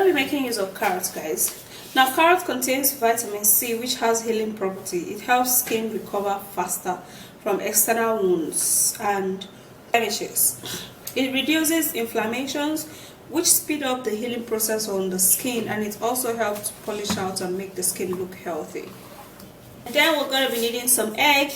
going to be making use of carrots, guys. Now, carrot contains vitamin C, which has healing property. It helps skin recover faster from external wounds and blemishes. It reduces inflammations, which speed up the healing process on the skin, and it also helps polish out and make the skin look healthy. And then we're going to be needing some egg.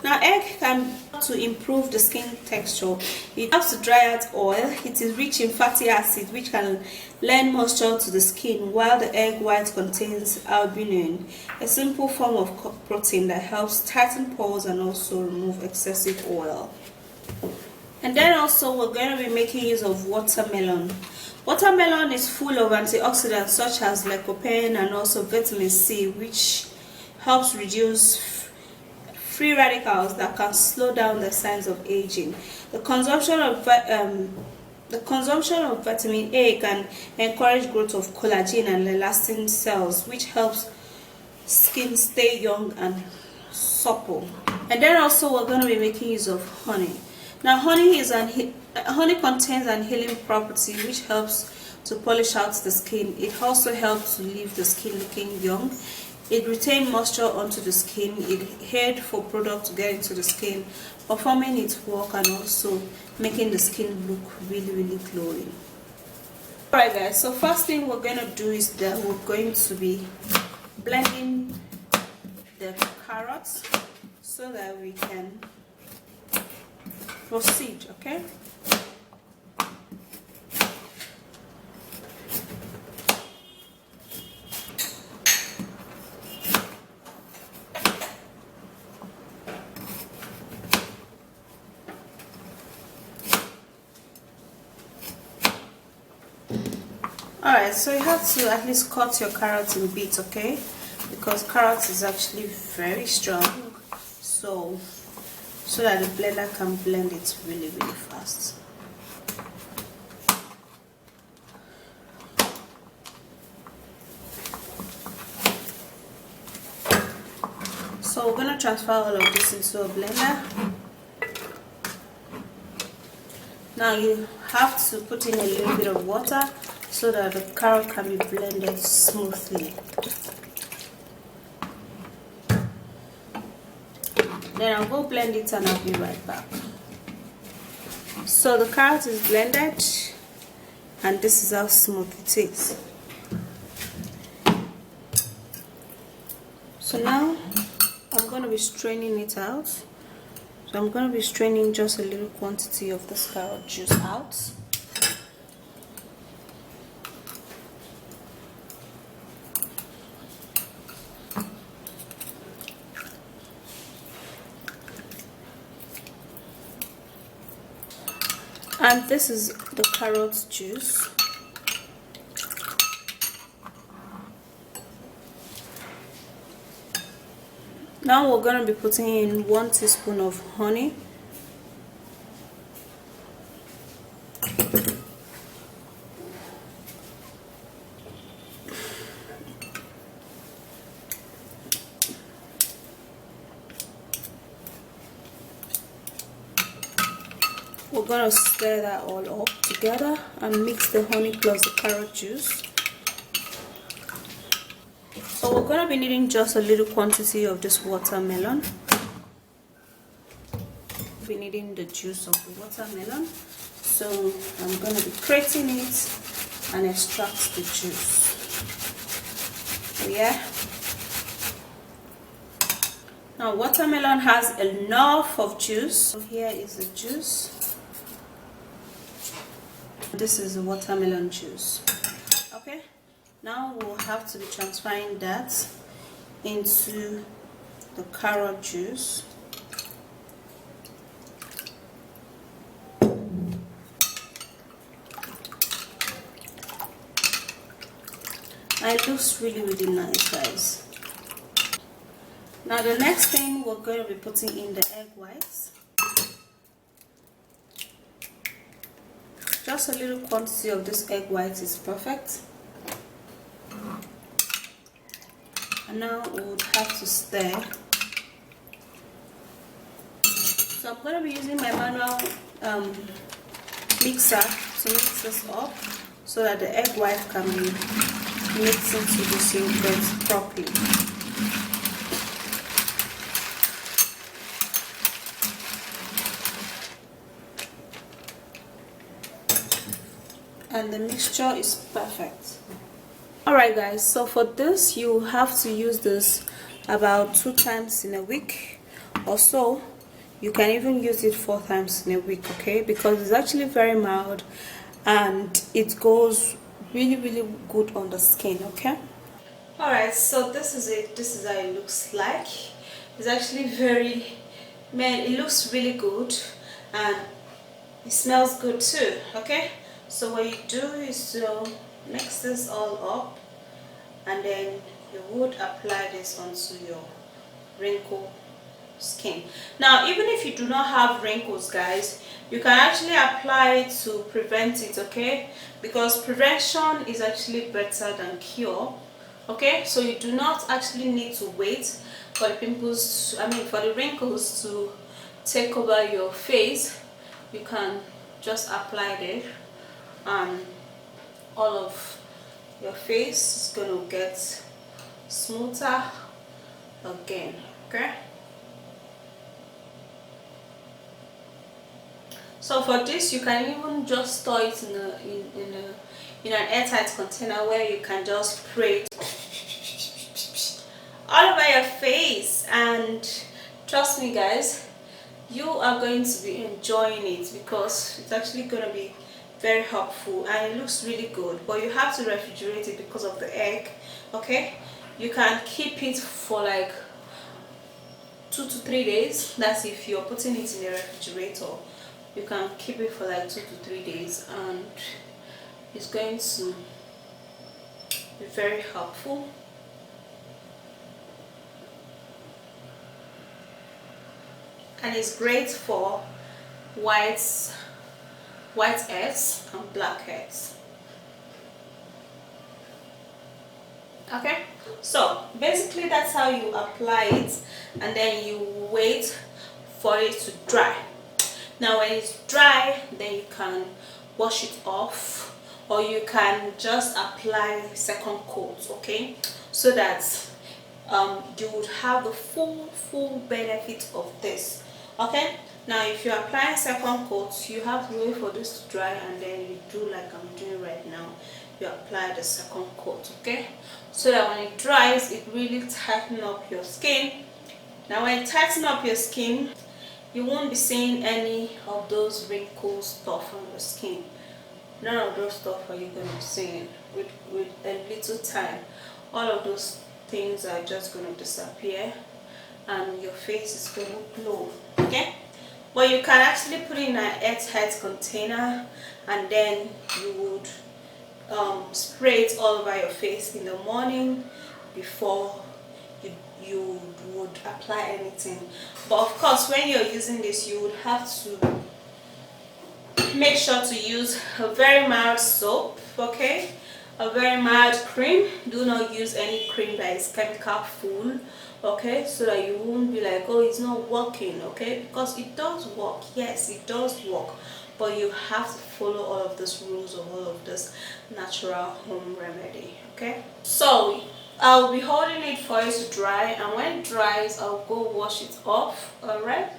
Now, egg can help to improve the skin texture. It helps to dry out oil. It is rich in fatty acid, which can lend moisture to the skin, while the egg white contains albumin, a simple form of protein that helps tighten pores and also remove excessive oil. And then also we're going to be making use of watermelon. Watermelon is full of antioxidants such as lycopene and also vitamin C, which helps reduce free radicals that can slow down the signs of aging. The consumption of vitamin A can encourage growth of collagen and elastin cells, which helps skin stay young and supple. And then also we're going to be making use of honey. Now, honey contains an healing property which helps to polish out the skin. It also helps to leave the skin looking young. It retains moisture onto the skin. It aids for product to get into the skin, performing its work and also making the skin look really glowing. Alright guys, so first thing we're going to do is that we're going to be blending the carrots so that we can proceed, okay? Alright, so you have to at least cut your carrots in bits, okay? Because carrots is actually very strong, so that the blender can blend it really fast. So we're going to transfer all of this into a blender. Now you have to put in a little bit of water so that the carrot can be blended smoothly. Then I'll go blend it and I'll be right back. So the carrot is blended and this is how smooth it is. So now I'm going to be straining it out. So I'm going to be straining just a little quantity of this carrot juice out. And this is the carrot juice. Now we're going to be putting in 1 teaspoon of honey. We're going to stir that all up together and mix the honey plus the carrot juice. So we're going to be needing just a little quantity of this watermelon. We'll be needing the juice of the watermelon. So I'm going to be grating it and extract the juice. So yeah. Now watermelon has enough of juice. So here is the juice. This is the watermelon juice. Okay. Now we'll have to be transferring that into the carrot juice. And it looks really nice, guys. Now the next thing we're going to be putting in the egg whites. Just a little quantity of this egg white is perfect. And now we would have to stir. So I'm going to be using my manual mixer to mix this up. So so that the egg white can be mixed into this yogurt properly. And the mixture is perfect. Alright guys, so for this you have to use this about 2 times in a week or so. You can even use it 4 times in a week, okay, because it's actually very mild and it goes really good on the skin, okay. Alright, so this is it. This is how it looks like. It's actually it looks really good and it smells good too, okay. So what you do is to mix this all up, and then you would apply this onto your wrinkle skin. Now even if you do not have wrinkles guys, you can actually apply it to prevent it, okay, because prevention is actually better than cure, okay. So you do not actually need to wait for the pimples for the wrinkles to take over your face. You can just apply it and all of your face is going to get smoother again, okay. So for this you can even just store it in an airtight container where you can just spray it all over your face, and trust me guys, you are going to be enjoying it because it's actually going to be very helpful and it looks really good. But you have to refrigerate it because of the egg, okay. You can keep it for like 2 to 3 days. That's if you're putting it in the refrigerator. You can keep it for like 2 to 3 days and it's going to be very helpful. And it's great for white heads and black heads, okay. So basically that's how you apply it, and then you wait for it to dry. Now when it's dry, then you can wash it off, or you can just apply second coat, okay, so that you would have the full benefit of this, okay. Now if you apply second coat, you have to wait for this to dry, and then you do like I'm doing right now. You apply the second coat, okay, so that when it dries, it really tightens up your skin. Now when it tightens up your skin, you won't be seeing any of those wrinkle stuff on your skin. None of those stuff are you going to be seeing. With a little time, all of those things are just going to disappear and your face is going to glow, okay. But you can actually put it in an airtight container, and then you would spray it all over your face in the morning before you would apply anything. But of course, when you're using this, you would have to make sure to use a very mild soap, okay, a very mild cream. Do not use any cream that is chemical full, okay, so that you won't be like, oh, it's not working, okay, because it does work. Yes, it does work, but you have to follow all of these rules of all of this natural home remedy, okay. So I'll be holding it for it to dry, and when it dries, I'll go wash it off. Alright.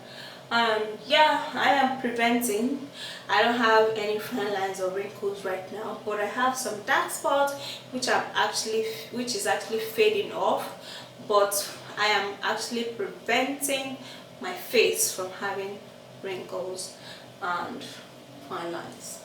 Yeah, I am preventing. I don't have any fine lines or wrinkles right now, but I have some dark spots which is actually fading off, but I am actually preventing my face from having wrinkles and fine lines.